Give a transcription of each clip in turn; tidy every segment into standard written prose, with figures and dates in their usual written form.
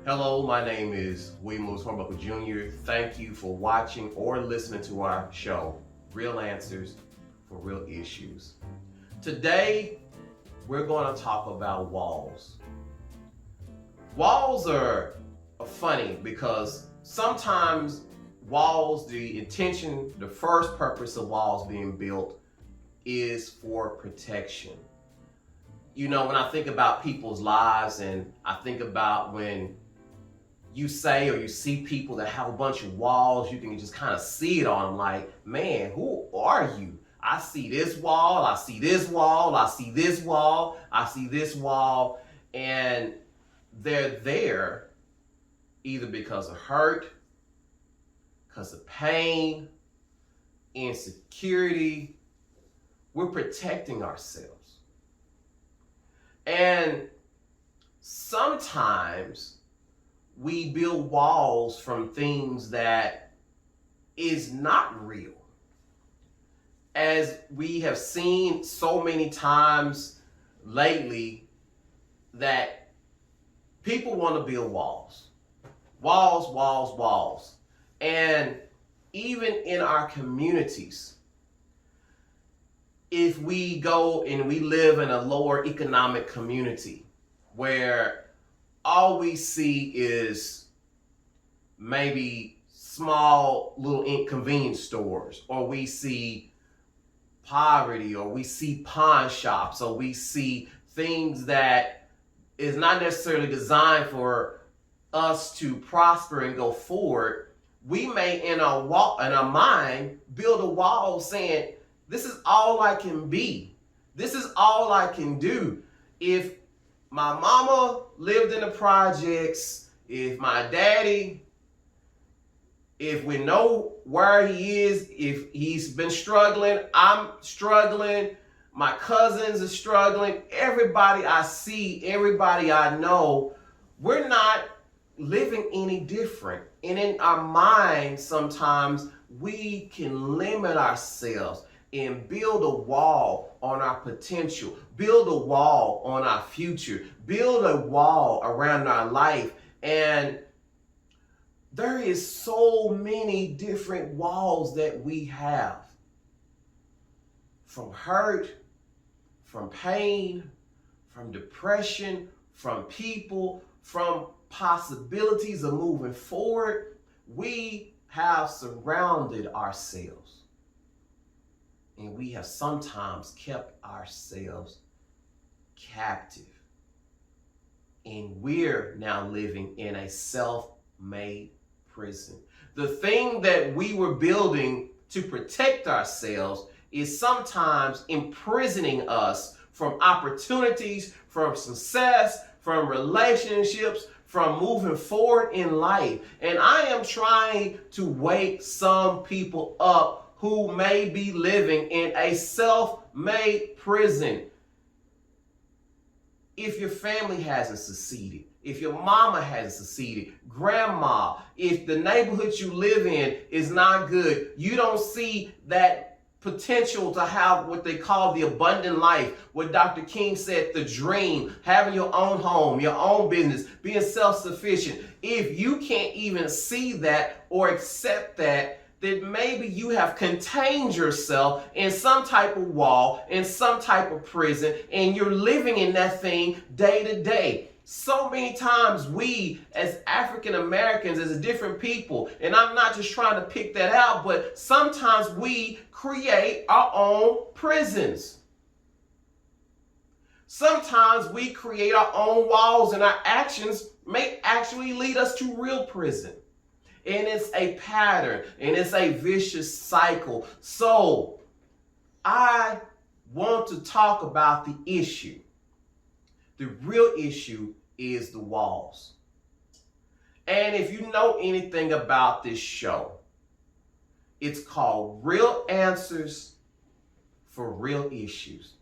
Hello, my name is William Lewis Hornbuckle Jr. Thank you for watching or listening to our show, Real Answers for Real Issues. Today, we're going to talk about walls. Walls are funny because sometimes walls, the first purpose of walls being built is for protection. You know, when I think about people's lives and I think about when you say or you see people that have a bunch of walls, you can just kind of see it on them like, man, who are you? I see this wall, I see this wall, I see this wall, I see this wall. And they're there either because of hurt, because of pain, insecurity. We're protecting ourselves. And sometimes we build walls from things that is not real. As we have seen so many times lately, that people want to build walls. Walls, walls, walls. And even in our communities, if we go and we live in a lower economic community where all we see is maybe small little convenience stores, or we see poverty, or we see pawn shops, or we see things that is not necessarily designed for us to prosper and go forward, we may in our mind build a wall saying, this is all I can be. This is all I can do. If my mama lived in the projects, if my daddy, if we know where he is, if he's been struggling, I'm struggling, my cousins are struggling, everybody I see, everybody I know, we're not living any different. And in our minds, sometimes we can limit ourselves and build a wall on our potential, build a wall on our future, build a wall around our life. And there is so many different walls that we have. From hurt, from pain, from depression, from people, from possibilities of moving forward. We have surrounded ourselves. And we have sometimes kept ourselves captive. And we're now living in a self-made prison. The thing that we were building to protect ourselves is sometimes imprisoning us from opportunities, from success, from relationships, from moving forward in life. And I am trying to wake some people up who may be living in a self-made prison. If your family hasn't succeeded, if your mama hasn't succeeded, grandma, if the neighborhood you live in is not good, you don't see that potential to have what they call the abundant life, what Dr. King said, the dream, having your own home, your own business, being self-sufficient. If you can't even see that or accept that, then maybe you have contained yourself in some type of wall, in some type of prison, and you're living in that thing day to day. So many times we as African Americans, as a different people, and I'm not just trying to pick that out, but sometimes we create our own prisons. Sometimes we create our own walls, and our actions may actually lead us to real prison. And it's a pattern, and it's a vicious cycle. So I want to talk about the issue. The real issue is the walls. And if you know anything about this show, it's called Real Answers for Real Issues.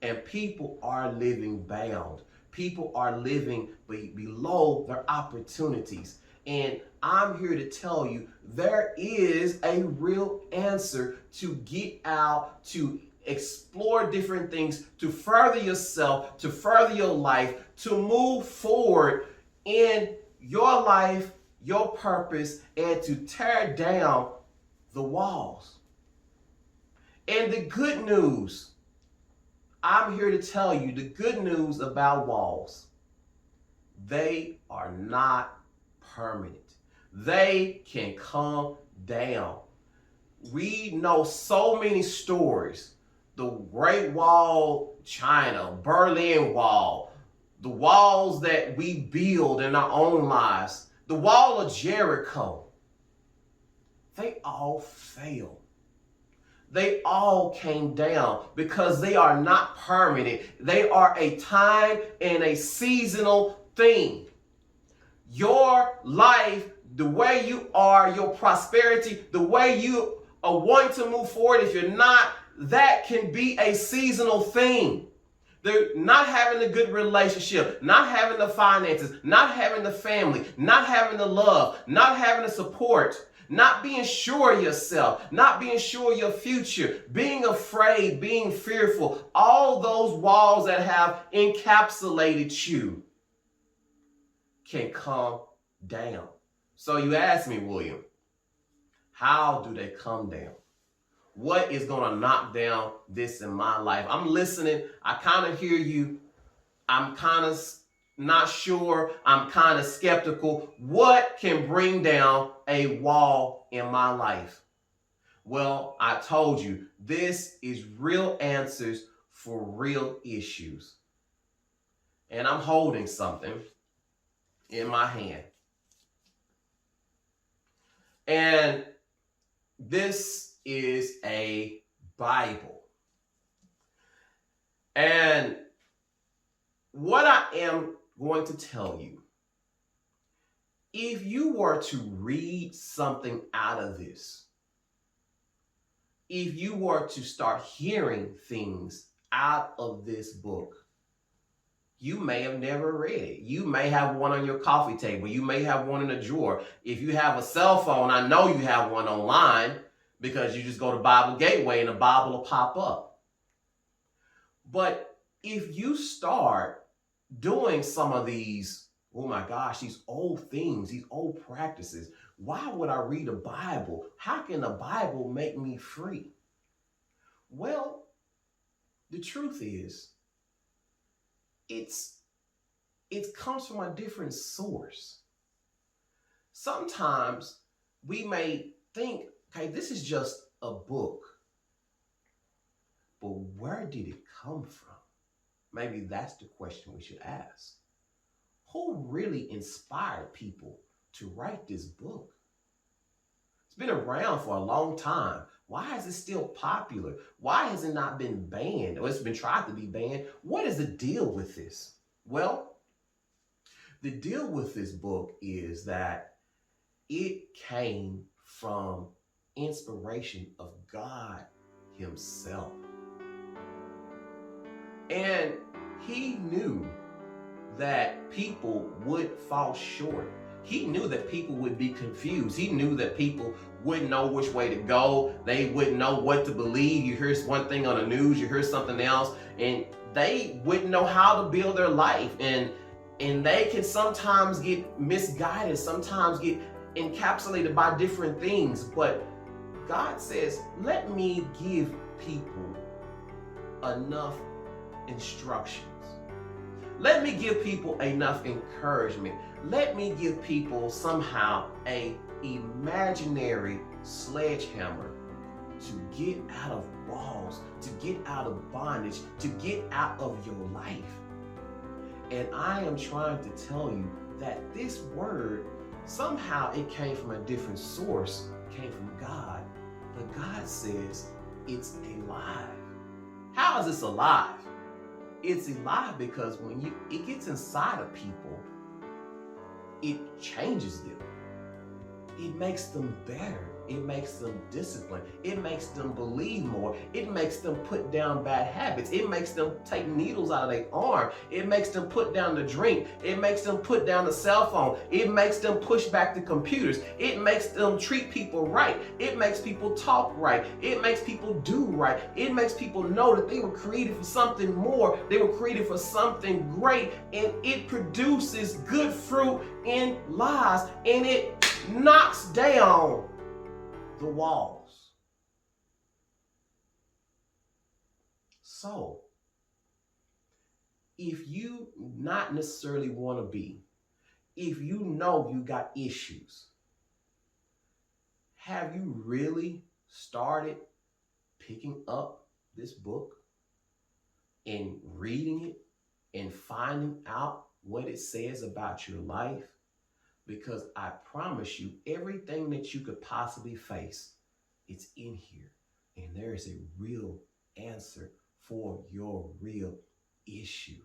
And people are living bound. People are living below their opportunities. And I'm here to tell you there is a real answer to get out, to explore different things, to further yourself, to further your life, to move forward in your life, your purpose, and to tear down the walls. And the good news, I'm here to tell you the good news about walls. They are not permanent. They can come down. We know so many stories. The Great Wall, China, Berlin Wall, the walls that we build in our own lives, the Wall of Jericho, they all failed. They all came down because they are not permanent. They are a time and a seasonal thing. Your life, the way you are, your prosperity, the way you are wanting to move forward, if you're not, that can be a seasonal thing. They're not having a good relationship, not having the finances, not having the family, not having the love, not having the support, not being sure of yourself, not being sure of your future, being afraid, being fearful, all those walls that have encapsulated you can come down. So you ask me, William, how do they come down? What is going to knock down this in my life? I'm listening. I kind of hear you. I'm kind of not sure. I'm kind of skeptical. What can bring down a wall in my life? Well, I told you, this is real answers for real issues. And I'm holding something in my hand. And this is a Bible. And what I am going to tell you, if you were to read something out of this, if you were to start hearing things out of this book, you may have never read it. You may have one on your coffee table. You may have one in a drawer. If you have a cell phone, I know you have one online because you just go to Bible Gateway and the Bible will pop up. But if you start doing some of these, oh my gosh, these old things, these old practices, why would I read the Bible? How can the Bible make me free? Well, the truth is, it comes from a different source. Sometimes we may think, okay, this is just a book. But where did it come from? Maybe that's the question we should ask. Who really inspired people to write this book? It's been around for a long time. Why is it still popular? Why has it not been banned? Or it's been tried to be banned. What is the deal with this? Well, the deal with this book is that it came from inspiration of God Himself. And He knew that people would fall short. He knew that people would be confused. He knew that people wouldn't know which way to go. They wouldn't know what to believe. You hear one thing on the news, you hear something else, and they wouldn't know how to build their life. And they can sometimes get misguided, sometimes get encapsulated by different things. But God says, let me give people enough instructions. Let me give people enough encouragement. Let me give people somehow an imaginary sledgehammer to get out of walls, to get out of bondage, to get out of your life. And I am trying to tell you that this word, somehow it came from a different source, came from God. But God says it's alive. How is this alive? It's alive because when it gets inside of people, it changes them. It makes them better. It makes them disciplined. It makes them believe more. It makes them put down bad habits. It makes them take needles out of their arm. It makes them put down the drink. It makes them put down the cell phone. It makes them push back the computers. It makes them treat people right. It makes people talk right. It makes people do right. It makes people know that they were created for something more. They were created for something great, and it produces good fruit in lives, and it knocks down the walls. So, if you not necessarily want to be, if you know you got issues, have you really started picking up this book and reading it and finding out what it says about your life? Because I promise you, everything that you could possibly face, it's in here. And there is a real answer for your real issue.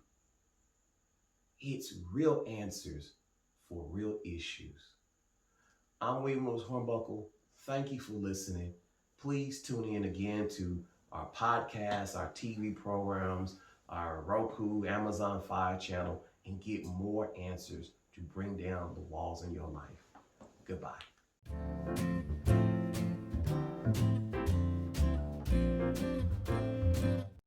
It's real answers for real issues. I'm William Lewis Hornbuckle. Thank you for listening. Please tune in again to our podcasts, our TV programs, our Roku, Amazon Fire channel, and get more answers to bring down the walls in your life. Goodbye.